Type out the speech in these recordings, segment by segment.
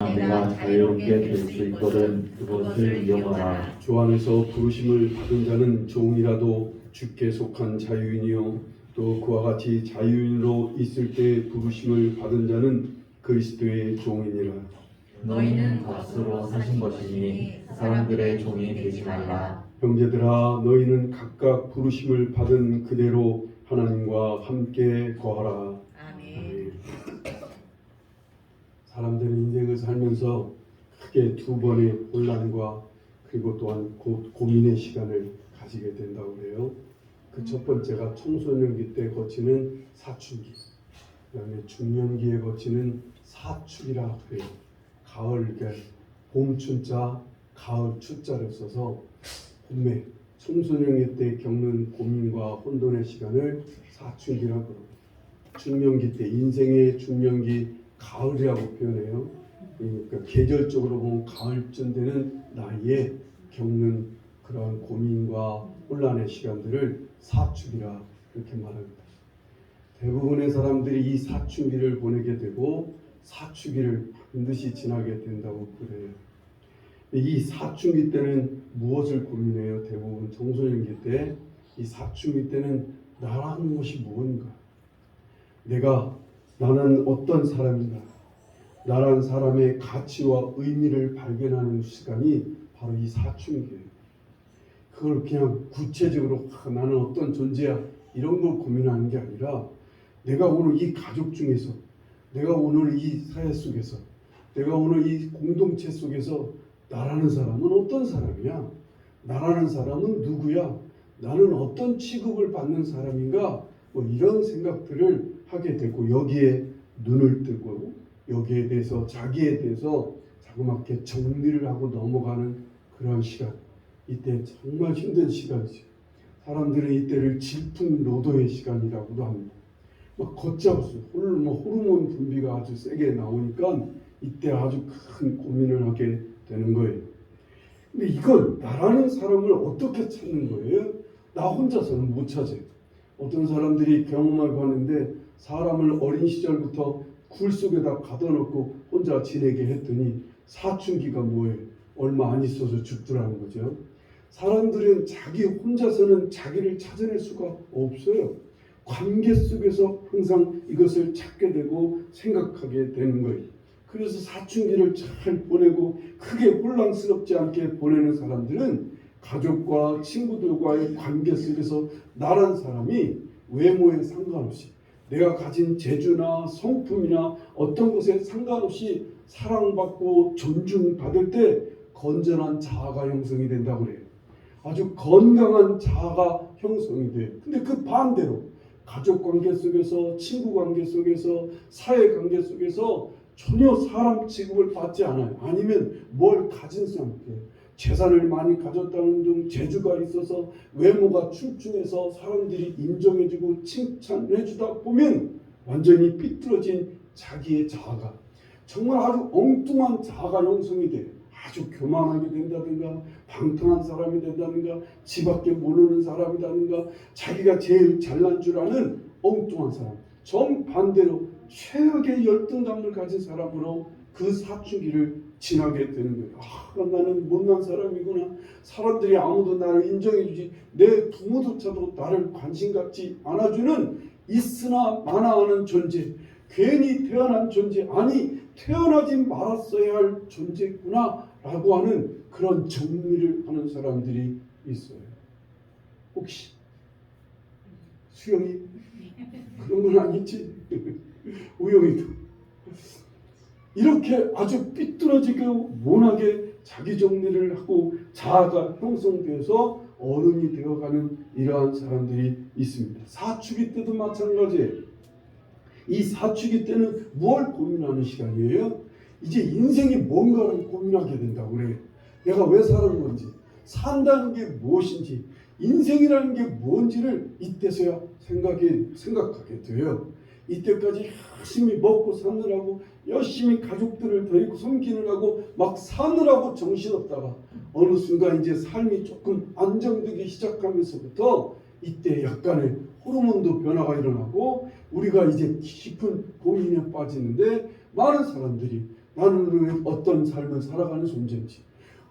내가 자유롭게 될 수 있거든 그것을 이용하라. 주 안에서 부르심을 받은 자는 종이라도 주께 속한 자유인이요 또 그와 같이 자유인으로 있을 때 부르심을 받은 자는 그리스도의 종이니라. 너희는 값으로 사신 것이니 사람들의 종이 되지 말라. 형제들아 너희는 각각 부르심을 받은 그대로 하나님과 함께 거하라. 아멘. 사람들은 인생을 살면서 크게 두 번의 혼란과 그리고 또한 고민의 시간을 가지게 된다고 그래요. 그 첫 번째가 청소년기 때 거치는 사춘기, 그 다음에 중년기에 거치는 사축이라 그래요. 가을, 그러니까 봄 춘자, 가을 추자를 써서 봄에 청소년기 때 겪는 고민과 혼돈의 시간을 사춘기라고 그러고, 중년기 때 인생의 중년기 가을이라고 표현해요. 그러니까 계절적으로 보면 가을쯤 되는 나이에 겪는 그런 고민과 혼란의 시간들을 사춘기라 그렇게 말합니다. 대부분의 사람들이 이 사춘기를 보내게 되고 사춘기를 반드시 지나게 된다고 그래요. 이 사춘기 때는 무엇을 고민해요? 대부분 청소년기 때 이 사춘기 때는 나라는 것이 무엇인가? 나는 어떤 사람인가? 나라는 사람의 가치와 의미를 발견하는 시간이 바로 이 사춘기예요. 그걸 그냥 구체적으로 나는 어떤 존재야 이런 걸 고민하는 게 아니라 내가 오늘 이 가족 중에서 내가 오늘 이 사회 속에서 내가 오늘 이 공동체 속에서 나라는 사람은 어떤 사람이야? 나라는 사람은 누구야? 나는 어떤 취급을 받는 사람인가? 뭐 이런 생각들을 하게 되고 여기에 눈을 뜨고 여기에 대해서 자기에 대해서 자그맣게 정리를 하고 넘어가는 그런 시간. 이때 정말 힘든 시간이죠. 사람들은 이때를 질풍노도의 시간이라고도 합니다. 막 걷잡수, 호르몬 분비가 아주 세게 나오니까 이때 아주 큰 고민을 하게 되는 거예요. 근데 이걸 나라는 사람을 어떻게 찾는 거예요? 나 혼자서는 못 찾아요. 어떤 사람들이 경험을 하는데 사람을 어린 시절부터 굴 속에다 가둬놓고 혼자 지내게 했더니 사춘기가 뭐예요? 얼마 안 있어서 죽더라는 거죠. 사람들은 자기 혼자서는 자기를 찾아낼 수가 없어요. 관계 속에서 항상 이것을 찾게 되고 생각하게 되는 거예요. 그래서 사춘기를 잘 보내고 크게 혼란스럽지 않게 보내는 사람들은 가족과 친구들과의 관계 속에서 나란 사람이 외모에 상관없이 내가 가진 재주나 성품이나 어떤 것에 상관없이 사랑받고 존중받을 때 건전한 자아가 형성이 된다고 그래요. 아주 건강한 자아가 형성이 돼요. 근데 그 반대로 가족 관계 속에서 친구 관계 속에서 사회 관계 속에서 전혀 사람 취급을 받지 않아요. 아니면 뭘 가진 상태, 재산을 많이 가졌다는 등 재주가 있어서 외모가 출중해서 사람들이 인정해주고 칭찬해주다 보면 완전히 삐뚤어진 자기의 자아가 정말 아주 엉뚱한 자아가 형성이 돼요. 아주 교만하게 된다든가 방탕한 사람이 된다든가 지밖에 모르는 사람이라든가 자기가 제일 잘난 줄 아는 엉뚱한 사람, 정반대로 최악의 열등감을 가진 사람으로 그 사춘기를 지나게 되는 거예요. 나는 못난 사람이구나. 사람들이 아무도 나를 인정해주지 내 부모조차도 나를 관심 갖지 않아주는 있으나 마나하는 존재, 괜히 태어난 존재, 아니 태어나지 말았어야 할 존재구나 라고 하는 그런 정리를 하는 사람들이 있어요. 혹시 수영이 그런 건 아니지? 우영이도 이렇게 아주 삐뚤어지고 모나게 자기 정리를 하고 자아가 형성되어서 어른이 되어가는 이러한 사람들이 있습니다. 사춘기 때도 마찬가지예요. 이 사춘기 때는 뭘 고민하는 시간이에요? 이제 인생이 뭔가를 고민하게 된다고 그래요. 내가 왜 사는 건지, 산다는 게 무엇인지, 인생이라는 게 뭔지를 이때서야 생각하게 돼요. 이때까지 열심히 먹고 사느라고 열심히 가족들을 데리고 섬기느라고 막 사느라고 정신없다가 어느 순간 이제 삶이 조금 안정되기 시작하면서부터 이때 약간의 호르몬도 변화가 일어나고 우리가 이제 깊은 고민에 빠지는데 많은 사람들이 나는 왜 어떤 삶을 살아가는 존재인지,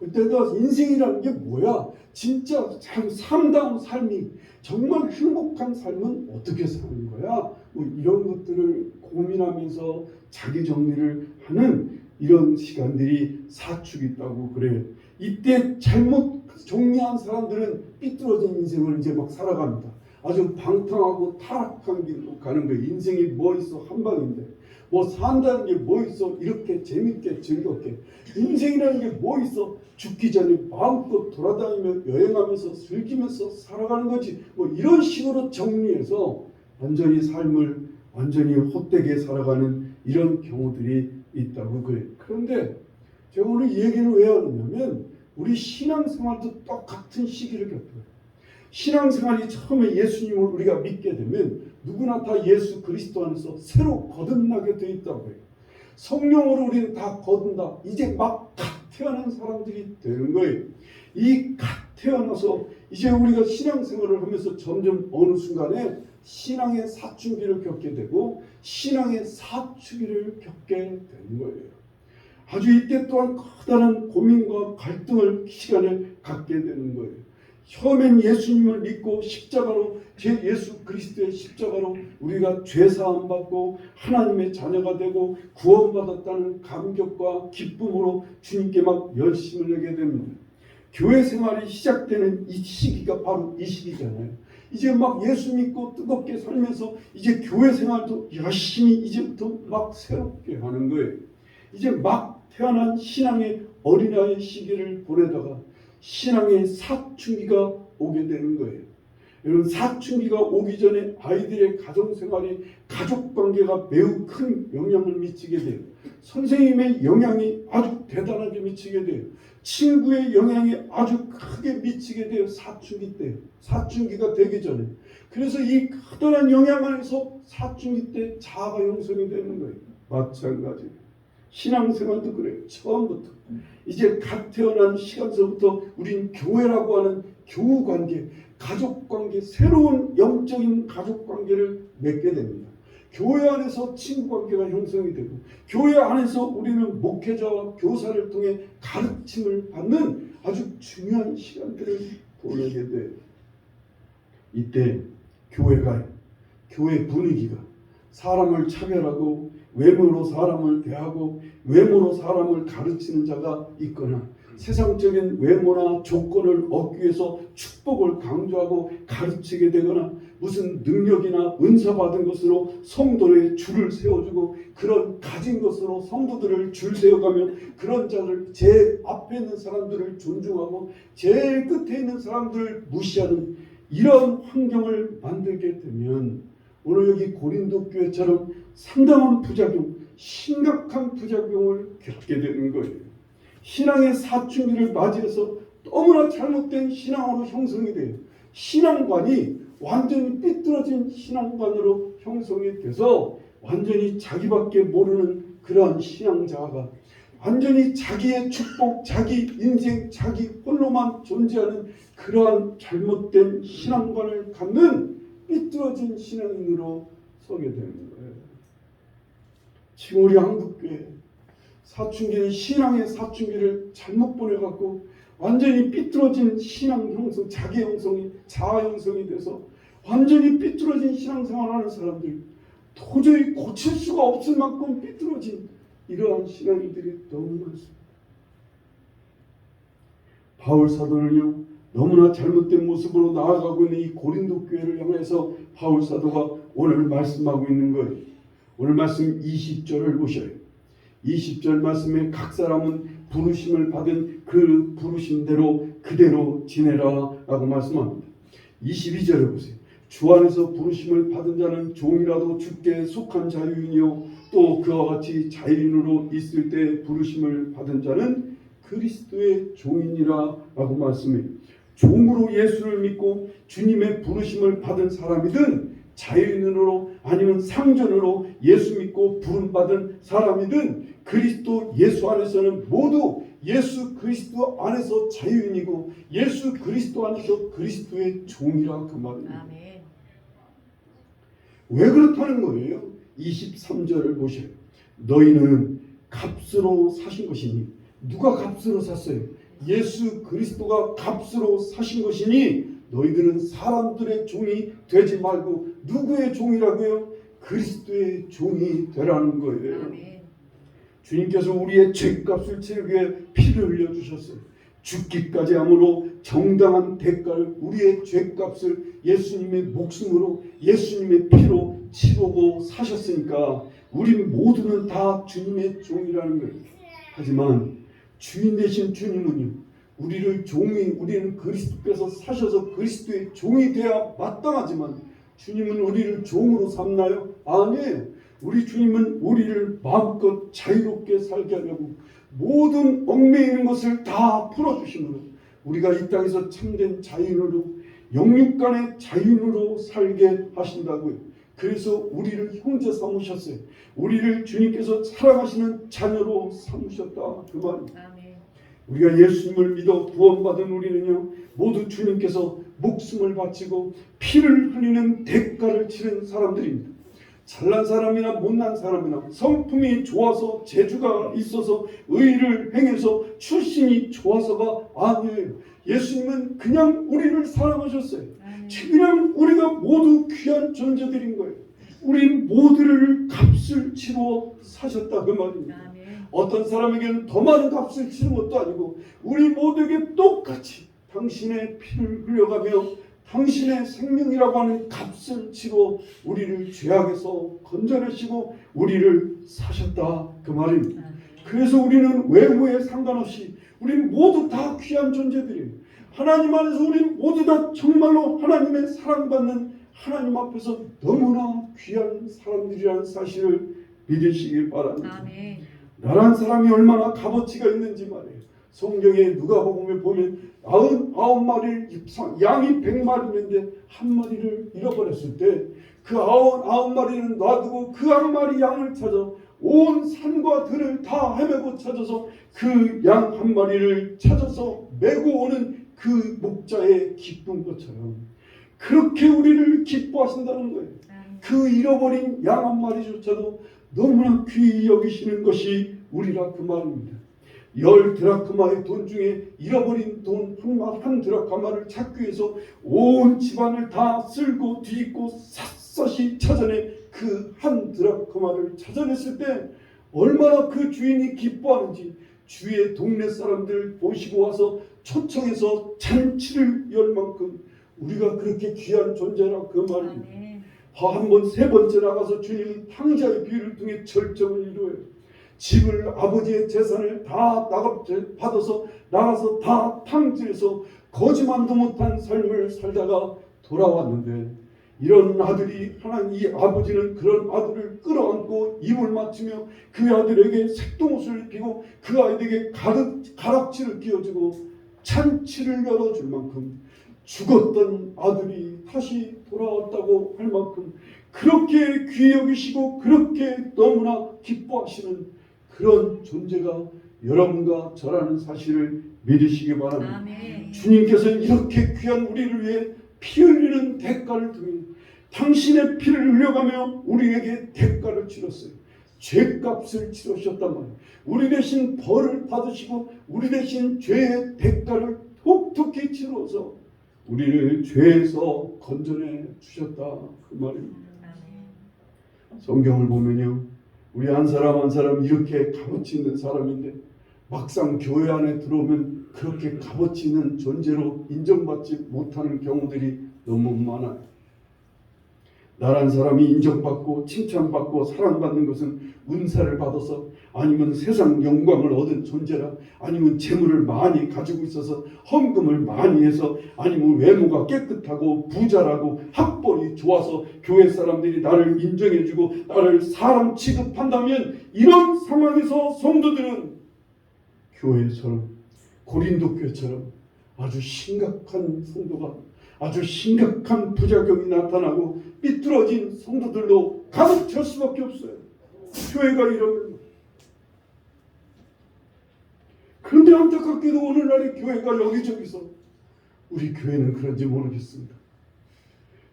내가 인생이라는 게 뭐야? 진짜 참 참다운 삶이, 정말 행복한 삶은 어떻게 사는 거야? 뭐 이런 것들을 고민하면서 자기 정리를 하는 이런 시간들이 사축이 있다고 그래요. 이때 잘못 정리한 사람들은 삐뚤어진 인생을 이제 막 살아갑니다. 아주 방탕하고 타락한 길로 가는 거예요. 인생이 뭐 있어, 한 방인데. 뭐 산다는 게 뭐 있어, 이렇게 재밌게 즐겁게. 인생이라는 게 뭐 있어, 죽기 전에 마음껏 돌아다니며 여행하면서 즐기면서 살아가는 거지. 뭐 이런 식으로 정리해서 완전히 삶을 완전히 헛되게 살아가는 이런 경우들이 있다고 그래요. 그런데 제가 오늘 이 얘기를 왜 하느냐면, 우리 신앙생활도 똑같은 시기를 겪어요. 신앙생활이 처음에 예수님을 우리가 믿게 되면 누구나 다 예수 그리스도 안에서 새로 거듭나게 되어 있다고 해요. 성령으로 우리는 다 거듭나 이제 막 갓 태어난 사람들이 되는 거예요. 이 갓 태어나서 이제 우리가 신앙생활을 하면서 점점 어느 순간에 신앙의 사춘기를 겪게 되고 신앙의 사춘기를 겪게 되는 거예요. 아주 이때 또한 커다란 고민과 갈등을 시간을 갖게 되는 거예요. 처음엔 예수님을 믿고 십자가로, 예수 그리스도의 십자가로 우리가 죄사함 받고 하나님의 자녀가 되고 구원받았다는 감격과 기쁨으로 주님께 막 열심을 내게 됩니다. 교회 생활이 시작되는 이 시기가 바로 이 시기잖아요. 이제 막 예수 믿고 뜨겁게 살면서 이제 교회 생활도 열심히 이제부터 막 새롭게 하는 거예요. 이제 막 태어난 신앙의 어린아이 시기를 보내다가 신앙의 사춘기가 오게 되는 거예요. 여러분, 사춘기가 오기 전에 아이들의 가정생활이, 가족관계가 매우 큰 영향을 미치게 돼요. 선생님의 영향이 아주 대단하게 미치게 돼요. 친구의 영향이 아주 크게 미치게 돼요. 사춘기 때, 사춘기가 되기 전에. 그래서 이 커다란 영향 안에서 사춘기 때 자아가 형성이 되는 거예요. 마찬가지로 신앙생활도 그래요. 처음부터 이제 갓 태어난 시간서부터 우린 교회라고 하는 교우관계, 가족관계, 새로운 영적인 가족관계를 맺게 됩니다. 교회 안에서 친구관계가 형성이 되고 교회 안에서 우리는 목회자와 교사를 통해 가르침을 받는 아주 중요한 시간들을 보내게 돼요. 이때 교회가, 교회 분위기가 사람을 차별하고 외모로 사람을 대하고 외모로 사람을 가르치는 자가 있거나 세상적인 외모나 조건을 얻기 위해서 축복을 강조하고 가르치게 되거나 무슨 능력이나 은사 받은 것으로 성도의 줄을 세워주고 그런 가진 것으로 성도들을 줄 세워가며 그런 자를, 제 앞에 있는 사람들을 존중하고 제일 끝에 있는 사람들을 무시하는 이런 환경을 만들게 되면 오늘 여기 고린도 교회처럼 상당한 부작용, 심각한 부작용을 겪게 되는 거예요. 신앙의 사춘기를 맞이해서 너무나 잘못된 신앙으로 형성이 돼요. 신앙관이 완전히 삐뚤어진 신앙관으로 형성이 돼서 완전히 자기밖에 모르는 그러한 신앙자가 완전히 자기의 축복, 자기 인생, 자기 홀로만 존재하는 그러한 잘못된 신앙관을 갖는 삐뚤어진 신앙인으로 서게 되는 거예요. 지금 우리 한국교회 사춘기는 신앙의 사춘기를 잘못 보내갖고 완전히 삐뚤어진 신앙 형성, 자기 형성이, 자아 형성이 돼서 완전히 삐뚤어진 신앙생활하는 사람들, 도저히 고칠 수가 없을 만큼 삐뚤어진 이러한 신앙인들이 너무 많습니다. 바울 사도는요, 너무나 잘못된 모습으로 나아가고 있는 이 고린도 교회를 향해서 바울 사도가 오늘 말씀하고 있는 거예요. 오늘 말씀 20절을 보셔요. 20절 말씀에 각 사람은 부르심을 받은 그 부르심대로 그대로 지내라 라고 말씀합니다. 22절을 보세요. 주 안에서 부르심을 받은 자는 종이라도 주께 속한 자유인이요 또 그와 같이 자유인으로 있을 때 부르심을 받은 자는 그리스도의 종이니라 라고 말씀해요. 종으로 예수를 믿고 주님의 부르심을 받은 사람이든 자유인으로 아니면 상전으로 예수 믿고 부름받은 사람이든 그리스도 예수 안에서는 모두 예수 그리스도 안에서 자유인이고 예수 그리스도 안에서 그리스도의 종이라 그 말입니다. 아멘. 왜 그렇다는 거예요? 23절을 보셔요. 너희는 각 값으로 사신 것이니. 누가 값으로 샀어요? 예수 그리스도가 값으로 사신 것이니 너희들은 사람들의 종이 되지 말고 누구의 종이라고요? 그리스도의 종이 되라는 거예요. 아멘. 주님께서 우리의 죄값을 치르기 위해 피를 흘려주셨어요. 죽기까지 함으로 정당한 대가를, 우리의 죄값을 예수님의 목숨으로, 예수님의 피로 치르고 사셨으니까 우리 모두는 다 주님의 종이라는 거예요. 하지만 주인 되신 주님은요, 우리는 그리스도께서 사셔서 그리스도의 종이 되어야 마땅하지만 주님은 우리를 종으로 삼나요? 아니에요. 우리 주님은 우리를 마음껏 자유롭게 살게 하려고 모든 얽매이는 것을 다 풀어주심으로 우리가 이 땅에서 참된 자유인으로, 영육간의 자유인으로 살게 하신다고요. 그래서 우리를 형제 삼으셨어요. 우리를 주님께서 사랑하시는 자녀로 삼으셨다, 그 말입니다. 아멘. 우리가 예수님을 믿어 구원받은 우리는요, 모두 주님께서 목숨을 바치고 피를 흘리는 대가를 치른 사람들입니다. 잘난 사람이나 못난 사람이나 성품이 좋아서 재주가 있어서 의를 행해서 출신이 좋아서가 아니에요. 예수님은 그냥 우리를 사랑하셨어요. 그냥 우리가 모두 귀한 존재들인 거예요. 우리 모두를 값을 치러 사셨다, 그 말입니다. 아멘. 어떤 사람에게는 더 많은 값을 치는 것도 아니고 우리 모두에게 똑같이 당신의 피를 흘려가며 당신의 생명이라고 하는 값을 치러 우리를 죄악에서 건져내시고 우리를 사셨다, 그 말입니다. 그래서 우리는 외모에 상관없이 우리 모두 다 귀한 존재들이에요. 하나님 안에서 우리 모두 다 정말로 하나님의 사랑받는, 하나님 앞에서 너무나 귀한 사람들이라는 사실을 믿으시기 바랍니다. 아멘. 나란 사람이 얼마나 값어치가 있는지 말이에요. 성경에 누가복음에 보면 99마리 양이 100마리인데 한 마리를 잃어버렸을 때 그 99마리는 놔두고 그 한 마리 양을 찾아 온 산과 들을 다 헤매고 찾아서 그 양 한 마리를 찾아서 메고 오는 그 목자의 기쁜 것처럼 그렇게 우리를 기뻐하신다는 거예요. 그 잃어버린 양 한 마리조차도 너무나 귀히 여기시는 것이 우리라, 그 말입니다. 10드라크마의 돈 중에 잃어버린 돈 한 드라크마를 찾기 위해서 온 집안을 다 쓸고 뒤집고 샅샅이 찾아내 그 한 드라크마를 찾아냈을 때 얼마나 그 주인이 기뻐하는지 주위의 동네 사람들 모시고 와서 초청해서 잔치를 열 만큼 우리가 그렇게 귀한 존재라, 그 말입니다. 한번 세 번째 나가서 주님은 탕자의 비유를 통해 절정을 이루어요. 집을, 아버지의 재산을 다 받아서 나가서 다 탕진해서 거지만도 못한 삶을 살다가 돌아왔는데 이런 아들이, 하나님 이 아버지는 그런 아들을 끌어안고 입을 맞추며 그 아들에게 색동옷을 입히고 그 아이에게 가락지를 끼워주고 잔치를 열어줄 만큼 죽었던 아들이 다시 돌아왔다고 할 만큼 그렇게 귀히 여기시고 그렇게 너무나 기뻐하시는 그런 존재가 여러분과 저라는 사실을 믿으시기 바랍니다. 아멘. 주님께서는 이렇게 귀한 우리를 위해 피 흘리는 대가를 통해 당신의 피를 흘려가며 우리에게 대가를 치렀어요. 죄값을 치르셨단 말이에요. 우리 대신 벌을 받으시고 우리 대신 죄의 대가를 톡톡히 치러서 우리를 죄에서 건져내 주셨다, 그 말입니다. 성경을 보면요, 우리 한 사람 한 사람 이렇게 값어치 있는 사람인데 막상 교회 안에 들어오면 그렇게 값어치 있는 존재로 인정받지 못하는 경우들이 너무 많아요. 나란 사람이 인정받고 칭찬받고 사랑받는 것은 은사를 받아서, 아니면 세상 영광을 얻은 존재라, 아니면 재물을 많이 가지고 있어서 헌금을 많이 해서, 아니면 외모가 깨끗하고 부자라고 학벌이 좋아서 교회 사람들이 나를 인정해주고 나를 사람 취급한다면, 이런 상황에서 성도들은 교회처럼, 고린도 교회처럼 아주 심각한 성도가, 아주 심각한 부작용이 나타나고 삐뚤어진 성도들로 가득 찰 수밖에 없어요. 교회가 이러면. 그런데 안타깝게도 오늘날의 교회가 여기저기서, 우리 교회는 그런지 모르겠습니다,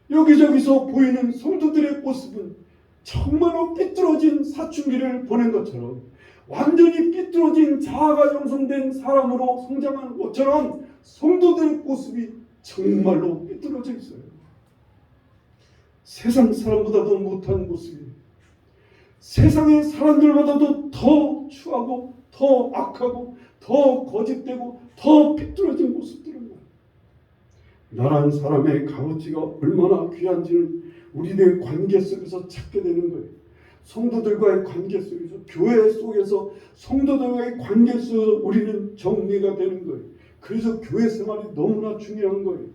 여기저기서 보이는 성도들의 모습은 정말로 삐뚤어진 사춘기를 보낸 것처럼 완전히 삐뚤어진 자아가 형성된 사람으로 성장하는 것처럼 성도들의 모습이 정말로 삐뚤어져 있어요. 세상 사람보다도 못한 모습이, 세상의 사람들보다도 더 추하고 더 악하고 더 거짓되고 더 삐뚤어진 모습들은 거예요. 나란 사람의 값어치가 얼마나 귀한지는 우리들의 관계 속에서 찾게 되는 거예요. 성도들과의 관계 속에서, 교회 속에서 성도들과의 관계 속에서 우리는 정리가 되는 거예요. 그래서 교회 생활이 너무나 중요한 거예요.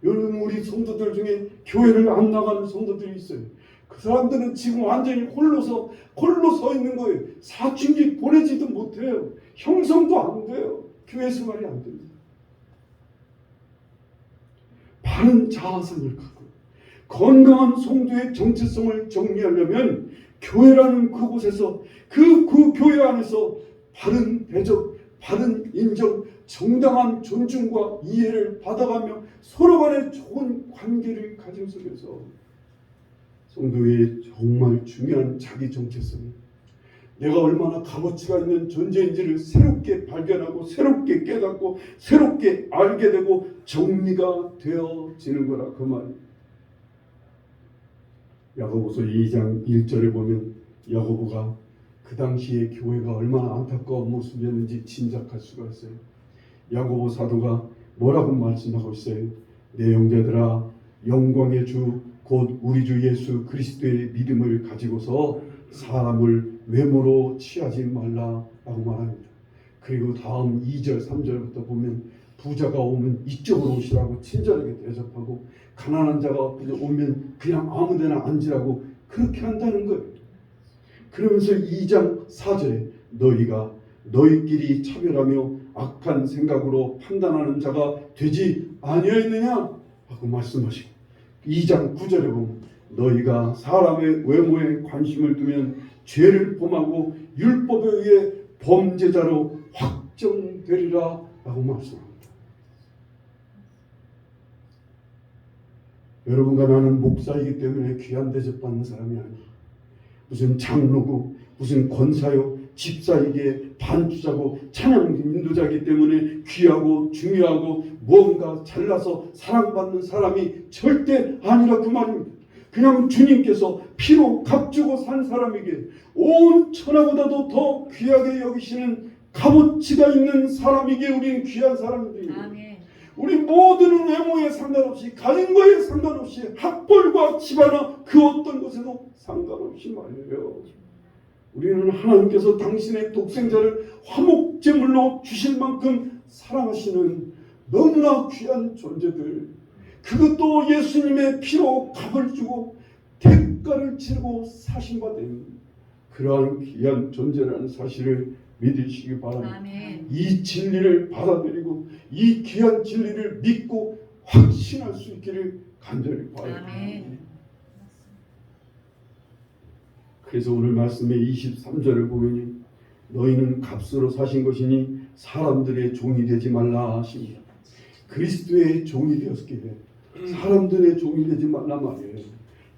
여러분, 우리 성도들 중에 교회를 안 나가는 성도들이 있어요. 그 사람들은 지금 완전히 홀로 서 있는 거예요. 사춘기 보내지도 못해요. 형성도 안 돼요. 교회 생활이 안 됩니다. 바른 자아성을 갖고 건강한 성도의 정체성을 정리하려면 교회라는 그곳에서 그 교회 안에서 바른 대접, 바른 인정, 정당한 존중과 이해를 받아가며 서로 간에 좋은 관계를 가진 속에서 성도의 정말 중요한 자기 정체성, 내가 얼마나 값어치가 있는 존재인지를 새롭게 발견하고 새롭게 깨닫고 새롭게 알게 되고 정리가 되어지는 거라 그 말입니다. 야고보서 2장 1절에 보면 야고보가 그 당시에 교회가 얼마나 안타까운 모습이었는지 짐작할 수가 있어요. 야고보 사도가 뭐라고 말씀하고 있어요? 내 형제들아, 영광의 주 곧 우리 주 예수 그리스도의 믿음을 가지고서 사람을 외모로 취하지 말라라고 말합니다. 그리고 다음 2절 3절부터 보면 부자가 오면 이쪽으로 오시라고 친절하게 대접하고 가난한 자가 오면 그냥 아무데나 앉으라고 그렇게 한다는 거예요. 그러면서 2장 4절에 너희가 너희끼리 차별하며 악한 생각으로 판단하는 자가 되지 아니하였느냐 하고 말씀하시고, 2장 9절에 보면 너희가 사람의 외모에 관심을 두면 죄를 범하고 율법에 의해 범죄자로 확정되리라 라고 말씀합니다. 여러분과 나는 목사이기 때문에 귀한 대접받는 사람이 아니에요. 무슨 장로고 무슨 권사요 집사에게 반주자고 찬양 인도자이기 때문에 귀하고 중요하고 무언가 잘나서 사랑받는 사람이 절대 아니라 그 말입니다. 그냥 주님께서 피로 값주고 산 사람에게 온 천하보다도 더 귀하게 여기시는 값어치가 있는 사람에게 우리는 귀한 사람들입니다. 우리 모두는 외모에 상관없이 가진 거에 상관없이 학벌과 집안화 그 어떤 것에도 상관없이 말이에요. 우리는 하나님께서 당신의 독생자를 화목제물로 주실 만큼 사랑하시는 너무나 귀한 존재들, 그것도 예수님의 피로 값을 주고 대가를 치르고 사신 바 된 그러한 귀한 존재라는 사실을 믿으시기 바랍니다. 아멘. 이 진리를 받아들이고 이 귀한 진리를 믿고 확신할 수 있기를 간절히 바랍니다. 아멘. 그래서 오늘 말씀의 23절을 보면 너희는 값으로 사신 것이니 사람들의 종이 되지 말라 하십니다. 그리스도의 종이 되었기에 사람들의 종이 되지 말란 말이에요.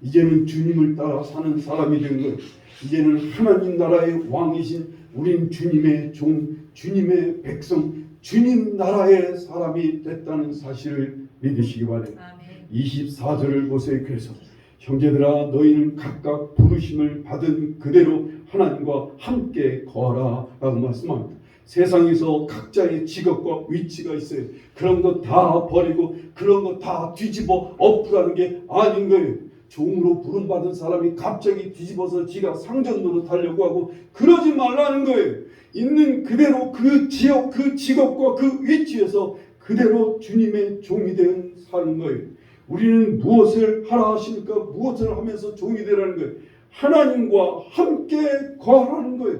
이제는 주님을 따라 사는 사람이 된 거예요. 이제는 하나님 나라의 왕이신 우린 주님의 종, 주님의 백성, 주님 나라의 사람이 됐다는 사실을 믿으시기 바랍니다. 24절을 보세요. 그래서 형제들아 너희는 각각 부르심을 받은 그대로 하나님과 함께 거하라 라고 말씀합니다. 세상에서 각자의 직업과 위치가 있어요. 그런 거 다 버리고 그런 거 다 뒤집어 엎으라는 게 아닌 거예요. 종으로 부름받은 사람이 갑자기 뒤집어서 지가 상전 노릇하려고 하고 그러지 말라는 거예요. 있는 그대로 그 지역, 그 직업과 그 위치에서 그대로 주님의 종이 되어 사는 거예요. 우리는 무엇을 하라 하십니까? 무엇을 하면서 종이 되라는 거예요. 하나님과 함께 거하라는 거예요.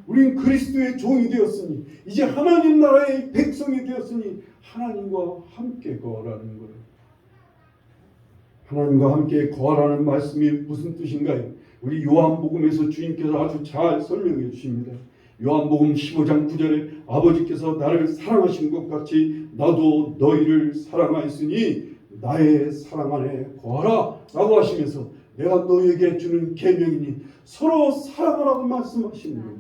우리는 그리스도의 종이 되었으니 이제 하나님 나라의 백성이 되었으니 하나님과 함께 거하라는 거예요. 하나님과 함께 거하라는 말씀이 무슨 뜻인가요? 우리 요한복음에서 주님께서 아주 잘 설명해 주십니다. 요한복음 15장 9절에 아버지께서 나를 사랑하신 것 같이 나도 너희를 사랑하였으니 나의 사랑 안에 거하라 라고 하시면서 내가 너에게 주는 계명이니 서로 사랑하라고 말씀하시는 거예요.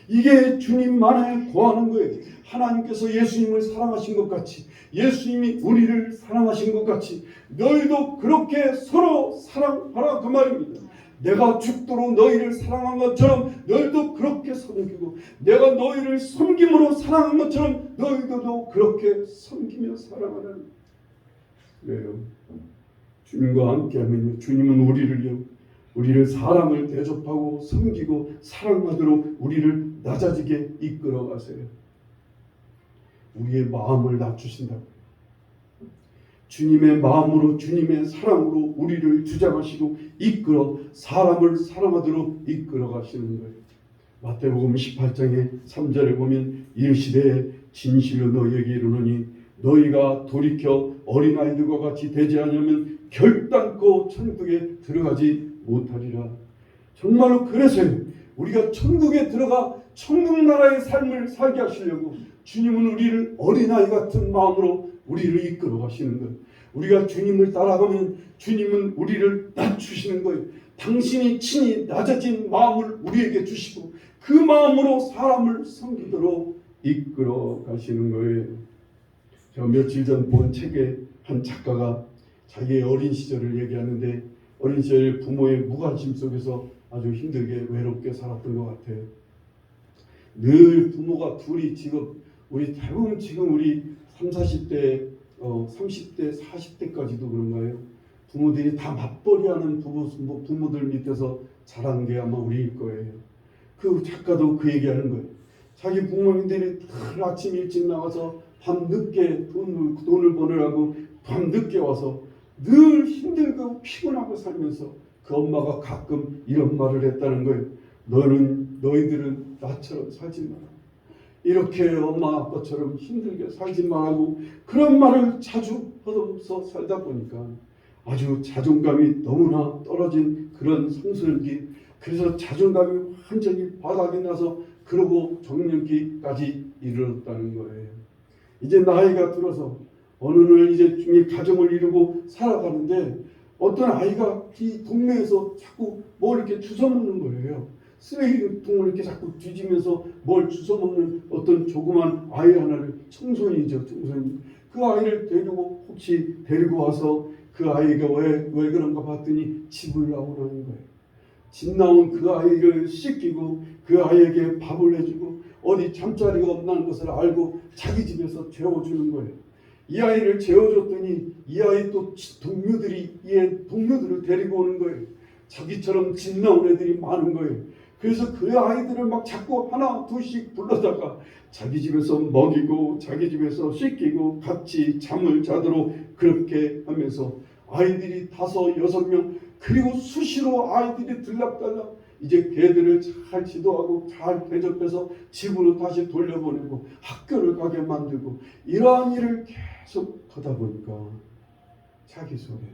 이게 주님만에 거하는 거예요. 하나님께서 예수님을 사랑하신 것 같이, 예수님이 우리를 사랑하신 것 같이 너희도 그렇게 서로 사랑하라 그 말입니다. 내가 죽도록 너희를 사랑한 것처럼 너희도 그렇게 섬기고, 내가 너희를 섬김으로 사랑한 것처럼 너희들도 그렇게 섬기며 사랑하라는. 왜요? 주님과 함께하면요, 주님은 우리를 사랑을 대접하고 섬기고 사랑하도록 우리를 낮아지게 이끌어 가세요. 우리의 마음을 낮추신다고. 주님의 마음으로, 주님의 사랑으로 우리를 주장하시고 이끌어 사람을 사랑하도록 이끌어 가시는 거예요. 마태복음 18장의 3절에 보면 이르시되 진실로 너희에게 이르노니 너희가 돌이켜 어린아이들과 같이 되지 않으면 결단코 천국에 들어가지 못하리라. 정말로 그래서요, 우리가 천국에 들어가 천국 나라의 삶을 살게 하시려고 주님은 우리를 어린아이 같은 마음으로 우리를 이끌어 가시는 거예요. 우리가 주님을 따라가면 주님은 우리를 낮추시는 거예요. 당신이 친히 낮아진 마음을 우리에게 주시고 그 마음으로 사람을 섬기도록 이끌어 가시는 거예요. 제가 며칠 전 본 책에 한 작가가 자기의 어린 시절을 얘기하는데, 어린 시절 부모의 무관심 속에서 아주 힘들게 외롭게 살았던 것 같아요. 늘 부모가 둘이 지금 우리 대부분 지금 우리 30, 40대, 40대까지도 그런가요? 부모들이 다 맞벌이하는 부모들 밑에서 자란 게 아마 우리일 거예요. 그 작가도 그 얘기하는 거예요. 자기 부모님들이 늘 아침 일찍 나가서 밤 늦게 돈을 버느라고 밤 늦게 와서 늘 힘들고 피곤하고 살면서 그 엄마가 가끔 이런 말을 했다는 거예요. 너희들은 나처럼 살지 마라. 이렇게 엄마 아빠처럼 힘들게 살지 말라고 그런 말을 자주 하면서 살다 보니까 아주 자존감이 너무나 떨어진 그런 청소년기, 그래서 자존감이 완전히 바닥이 나서 그러고 정년기까지 이르렀다는 거예요. 이제 나이가 들어서 어느 날 이제 중에 가정을 이루고 살아가는데 어떤 아이가 이 동네에서 자꾸 뭘 이렇게 주워 먹는 거예요. 쓰레기통을 이렇게 자꾸 뒤지면서 뭘 주워 먹는 어떤 조그만 아이 하나를, 청소년이죠, 청소년. 그 아이를 혹시 데리고 와서 그 아이가 왜 그런가 봤더니 집을 나오라는 거예요. 집 나온 그 아이를 씻기고 그 아이에게 밥을 해주고 어디 잠자리가 없다는 것을 알고 자기 집에서 재워주는 거예요. 이 아이를 재워줬더니 이 아이 또 동료들을 데리고 오는 거예요. 자기처럼 집 나온 애들이 많은 거예요. 그래서 그 아이들을 막 자꾸 하나 둘씩 불러다가 자기 집에서 먹이고 자기 집에서 씻기고 같이 잠을 자도록 그렇게 하면서 아이들이 5, 6명, 그리고 수시로 아이들이 들락달락 이제 걔들을 잘 지도하고 잘 대접해서 집으로 다시 돌려보내고 학교를 가게 만들고, 이러한 일을 계속 하다 보니까 자기 속에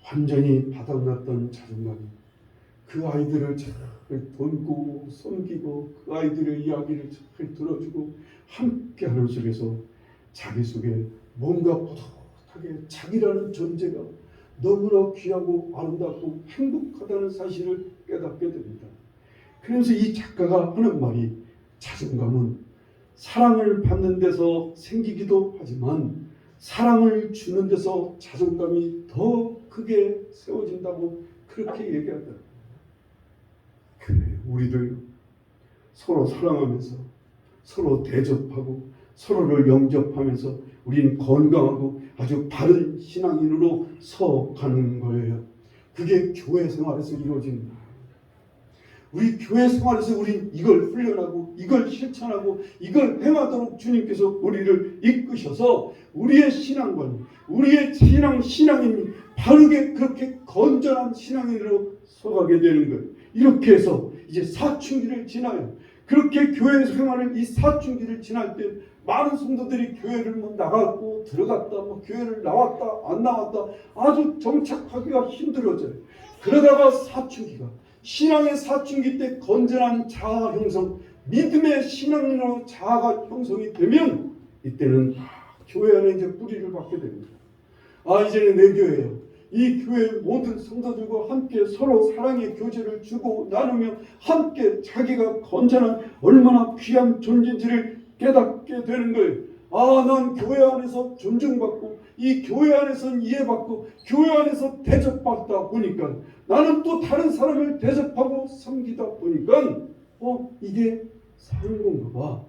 완전히 바닥났던 자존감이, 그 아이들을 잘 돕고 섬기고 그 아이들의 이야기를 잘 들어주고 함께하는 속에서 자기 속에 뭔가 뿌듯하게 자기라는 존재가 너무나 귀하고 아름답고 행복하다는 사실을 깨닫게 됩니다. 그래서 이 작가가 하는 말이, 자존감은 사랑을 받는 데서 생기기도 하지만 사랑을 주는 데서 자존감이 더 크게 세워진다고 그렇게 얘기하더라고요. 그래, 우리들 서로 사랑하면서 서로 대접하고 서로를 영접하면서 우리는 건강하고 아주 바른 신앙인으로 서가는 거예요. 그게 교회 생활에서 이루어집니다. 우리 교회 생활에서 우린 이걸 훈련하고 이걸 실천하고 이걸 행하도록 주님께서 우리를 이끄셔서 우리의 신앙관, 우리의 신앙인이 바르게 그렇게 건전한 신앙인으로 서가게 되는 거예요. 이렇게 해서 이제 사춘기를 지나요. 그렇게 교회 생활을 이 사춘기를 지날 때 많은 성도들이 교회를 나갔고 들어갔다, 교회를 나왔다 안 나왔다 아주 정착하기가 힘들어져요. 그러다가 사춘기가, 신앙의 사춘기 때 건전한 자아 형성, 믿음의 신앙으로 자아가 형성이 되면 이때는 교회 안에 이제 뿌리를 받게 됩니다. 이제는 내 교회예요. 이 교회 모든 성도들과 함께 서로 사랑의 교제를 주고 나누며 함께 자기가 건전한 얼마나 귀한 존재인지를 깨닫게 되는 거예요. 아, 난 교회 안에서 존중받고 이 교회 안에서는 이해받고 교회 안에서 대접받다 보니까 나는 또 다른 사람을 대접하고 섬기다 보니까 이게 사는 건가 봐.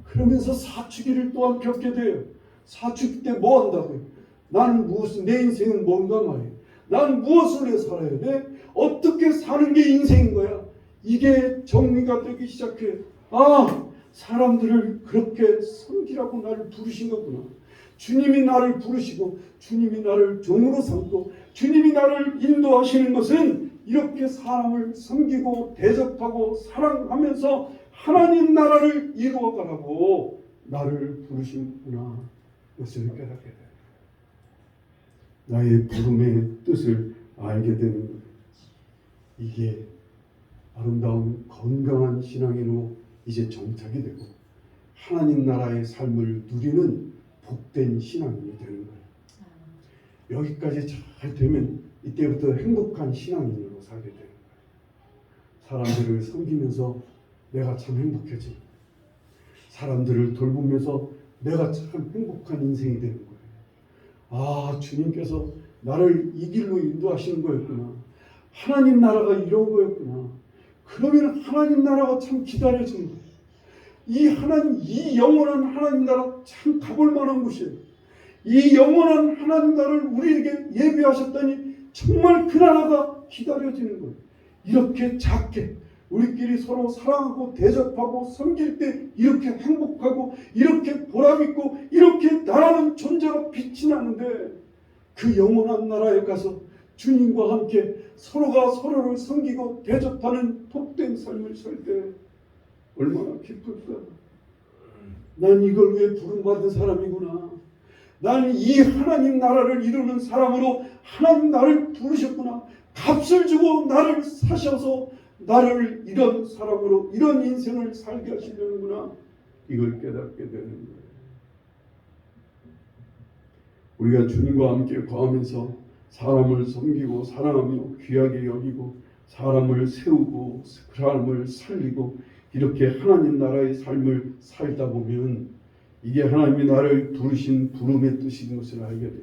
그러면서 사춘기를 또한 겪게 돼요. 사춘기 때 뭐 한다고요? 나는 무엇을, 내 인생은 뭔가 말이에요. 나는 무엇을 위해 살아야 돼? 어떻게 사는 게 인생인 거야? 이게 정리가 되기 시작해. 아, 사람들을 그렇게 섬기라고 나를 부르신 거구나. 주님이 나를 부르시고 주님이 나를 종으로 삼고 주님이 나를 인도하시는 것은 이렇게 사람을 섬기고 대접하고 사랑하면서 하나님 나라를 이루어가라고 나를 부르시는구나. 그것을 깨닫게 돼. 나의 부름의 뜻을 알게 되는 거예요. 이게 아름다운 건강한 신앙인으로 이제 정착이 되고 하나님 나라의 삶을 누리는 복된 신앙인이 되는 거예요. 여기까지 잘 되면 이때부터 행복한 신앙인으로 살게 되는 거예요. 사람들을 섬기면서 내가 참 행복해지고 사람들을 돌보면서 내가 참 행복한 인생이 되는 거예요. 아, 주님께서 나를 이 길로 인도하시는 거였구나. 하나님 나라가 이런 거였구나. 그러면 하나님 나라가 참 기다려지는 거예요. 이 영원한 하나님 나라 참 가볼 만한 곳이에요. 이 영원한 하나님 나라를 우리에게 예비하셨다니 정말 그 나라가 기다려지는 거예요. 이렇게 작게 우리끼리 서로 사랑하고 대접하고 섬길 때 이렇게 행복하고 이렇게 보람있고 이렇게 나라는 존재가 빛이 나는데 그 영원한 나라에 가서 주님과 함께 서로가 서로를 섬기고 대접하는 복된 삶을 살 때 얼마나 기쁠까. 난 이걸 위해 부름받은 사람이구나. 난 이 하나님 나라를 이루는 사람으로 하나님 나를 부르셨구나. 값을 주고 나를 사셔서 나를 이런 사람으로 이런 인생을 살게 하시려는구나. 이걸 깨닫게 되는 거예요. 우리가 주님과 함께 거하면서 사람을 섬기고 사랑하며 귀하게 여기고 사람을 세우고 사람을 살리고 이렇게 하나님 나라의 삶을 살다 보면 이게 하나님이 나를 부르신 부름의 뜻인 것을 알게 돼요.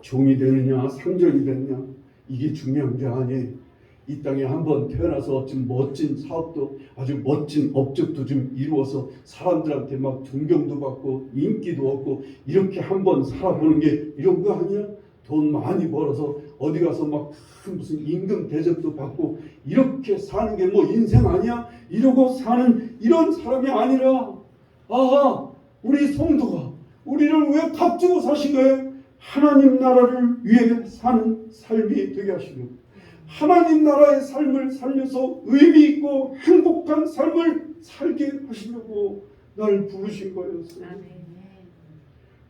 종이 되느냐 상전이 되느냐 이게 중요한 게 아니에요. 이 땅에 한번 태어나서 좀 멋진 사업도 아주 멋진 업적도 좀 이루어서 사람들한테 막 존경도 받고 인기도 얻고 이렇게 한번 살아보는 게 이런 거 아니야? 돈 많이 벌어서 어디 가서 막 큰 무슨 임금 대접도 받고 이렇게 사는 게 뭐 인생 아니야? 이러고 사는 이런 사람이 아니라 아하, 우리 성도가 우리를 왜 값주고 사신 거예요? 하나님 나라를 위해 사는 삶이 되게 하시고 하나님 나라의 삶을 살면서 의미 있고 행복한 삶을 살게 하시려고 나를 부르신 거였어요.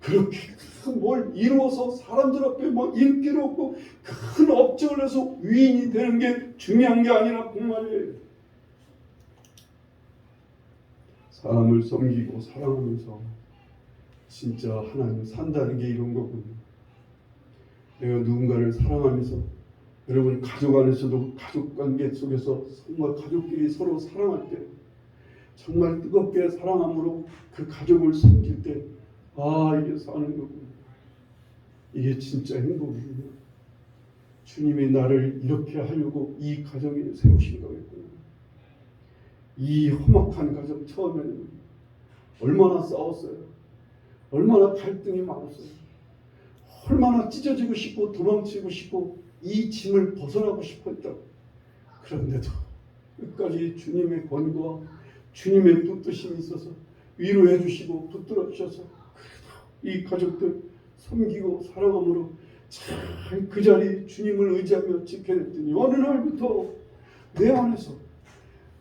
그렇게 큰 뭘 이루어서 사람들 앞에 막 인기를 얻고 큰 업적을 해서 위인이 되는 게 중요한 게 아니라 그 말이에요. 사람을 섬기고 사랑하면서 진짜 하나님 산다는 게 이런 거군요. 내가 누군가를 사랑하면서 여러분 가족 안에서도 가족관계 속에서 정말 가족끼리 서로 사랑할 때 정말 뜨겁게 사랑함으로 그 가족을 섬길 때 아, 이게 사는 거구나. 이게 진짜 행복이구나. 주님이 나를 이렇게 하려고 이 가정에 세우신 거겠구나. 이 험악한 가정 처음에는 얼마나 싸웠어요. 얼마나 갈등이 많았어요. 얼마나 찢어지고 싶고 도망치고 싶고 이 짐을 벗어나고 싶었다고. 그런데도 끝까지 주님의 권고와 주님의 붙드심이 있어서 위로해 주시고 붙들어 주셔서 이 가족들 섬기고 사랑함으로 잘 그 자리 주님을 의지하며 지켜냈더니 어느 날부터 내 안에서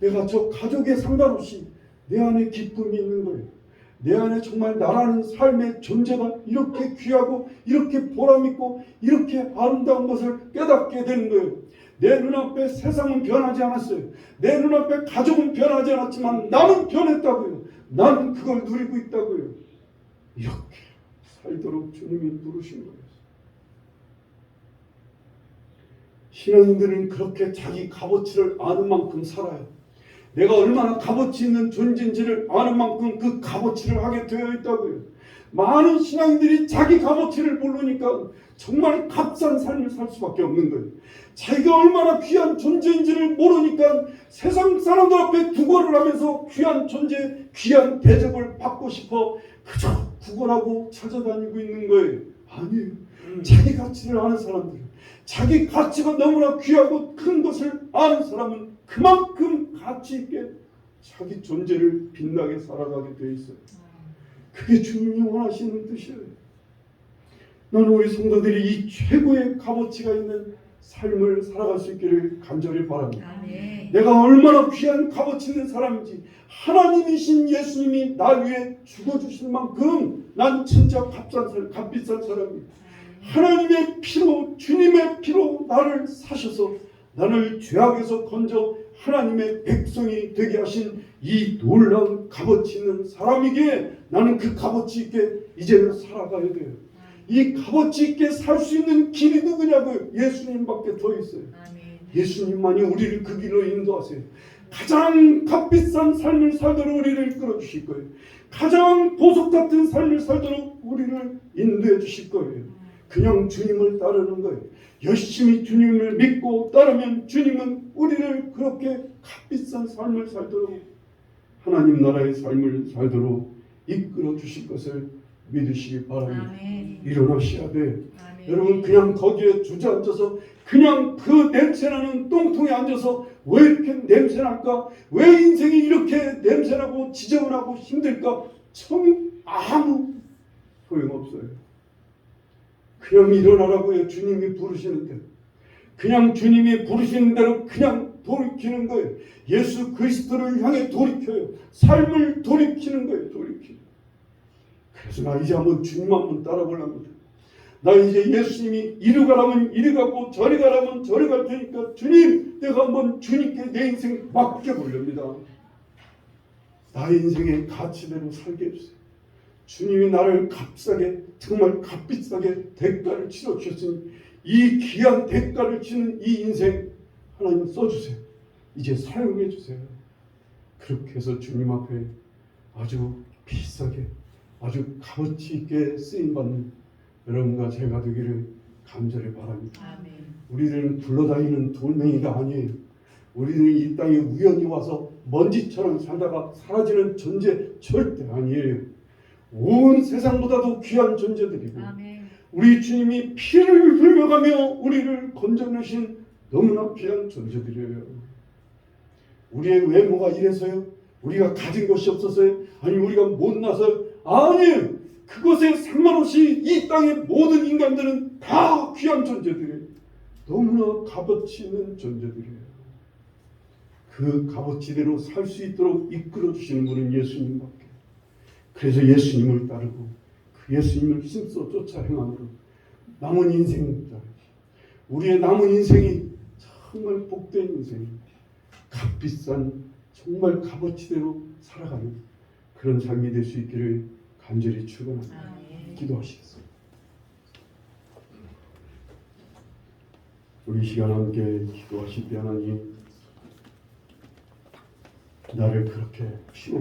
내가 저 가족에 상관없이 내 안에 기쁨이 있는 거예요. 내 안에 정말 나라는 삶의 존재가 이렇게 귀하고 이렇게 보람있고 이렇게 아름다운 것을 깨닫게 되는 거예요. 내 눈앞에 세상은 변하지 않았어요. 내 눈앞에 가족은 변하지 않았지만 나는 변했다고요. 나는 그걸 누리고 있다고요. 이렇게 살도록 주님이 부르신 거예요. 신앙인들은 그렇게 자기 값어치를 아는 만큼 살아요. 내가 얼마나 값어치 있는 존재인지를 아는 만큼 그 값어치를 하게 되어 있다고요. 많은 신앙인들이 자기 값어치를 모르니까 정말 값싼 삶을 살 수밖에 없는 거예요. 자기가 얼마나 귀한 존재인지를 모르니까 세상 사람들 앞에 구걸을 하면서 귀한 존재, 귀한 대접을 받고 싶어 그저 구걸하고 찾아다니고 있는 거예요. 아니에요. 자기 가치를 아는 사람들, 자기 가치가 너무나 귀하고 큰 것을 아는 사람은 그만큼 가치 있게 자기 존재를 빛나게 살아가게 되어 있어요. 그게 주님이 원하시는 뜻이에요. 나는 우리 성도들이 이 최고의 값어치가 있는 삶을 살아갈 수 있기를 간절히 바랍니다. 아멘. 내가 얼마나 귀한 값어치 있는 사람인지, 하나님이신 예수님이 날 위해 죽어주실 만큼 난 진짜 값비싼 사람입니다. 하나님의 피로, 주님의 피로 나를 사셔서 나를 죄악에서 건져 하나님의 백성이 되게 하신 이 놀라운 값어치 있는 사람이기에 나는 그 값어치 있게 이제는 살아가야 돼요. 이 값어치 있게 살 수 있는 길이 누구냐고요? 예수님밖에 더 있어요. 아멘. 예수님만이 우리를 그 길로 인도하세요. 가장 값비싼 삶을 살도록 우리를 이끌어 주실 거예요. 가장 보석 같은 삶을 살도록 우리를 인도해 주실 거예요. 그냥 주님을 따르는 거예요. 열심히 주님을 믿고 따르면 주님은 우리를 그렇게 값비싼 삶을 살도록, 하나님 나라의 삶을 살도록 이끌어 주실 것을 믿으시기 바랍니다. 아멘. 일어나셔야 돼. 아멘. 여러분 그냥 거기에 주저앉아서 그냥 그 냄새나는 똥통에 앉아서 왜 이렇게 냄새날까? 왜 인생이 이렇게 냄새나고 지저분하고 힘들까? 참 아무 소용없어요. 그냥 일어나라고요. 주님이 부르시는데 그냥 주님이 부르시는 대로 그냥 돌이키는 거예요. 예수 그리스도를 향해 돌이켜요. 삶을 돌이키는 거예요. 돌이키는. 그래서 나 이제 한번 주님 한번 따라보랍니다. 나 이제 예수님이 이리 가라면 이리 가고 저리 가라면 저리 갈 테니까 주님, 내가 한번 주님께 내 인생 맡겨보렵니다. 나의 인생의 가치대로 살게 해주세요. 주님이 나를 값싸게, 정말 값비싸게 대가를 치러주셨으니 이 귀한 대가를 치는 이 인생 하나님 써주세요. 이제 사용해 주세요. 그렇게 해서 주님 앞에 아주 비싸게, 아주 값어치 있게 쓰임받는 여러분과 제가 되기를 간절히 바랍니다. 아멘. 우리들은 굴러다니는 돌멩이가 아니에요. 우리는 이 땅에 우연히 와서 먼지처럼 살다가 사라지는 존재 절대 아니에요. 온 세상보다도 귀한 존재들이고 아멘. 우리 주님이 피를 흘려가며 우리를 건져내신 너무나 귀한 존재들이에요. 우리의 외모가 이래서요? 우리가 가진 것이 없어서요? 아니 우리가 못나서요? 아니에요. 그것에 상관없이 이 땅의 모든 인간들은 다 귀한 존재들이에요. 너무나 값어치 있는 존재들이에요. 그 값어치대로 살 수 있도록 이끌어 주시는 분은 예수님밖에. 그래서 예수님을 따르고 그 예수님을 힘써 쫓아 행함으로 남은 인생, 우리의 남은 인생이 정말 복된 인생입니다. 값비싼 정말 값어치대로 살아가는 그런 삶이 될 수 있기를 간절히 축원합니다. 아멘. 기도하시겠습니다. 우리 시간 함께 기도하실 때 하나님, 나를 그렇게 피로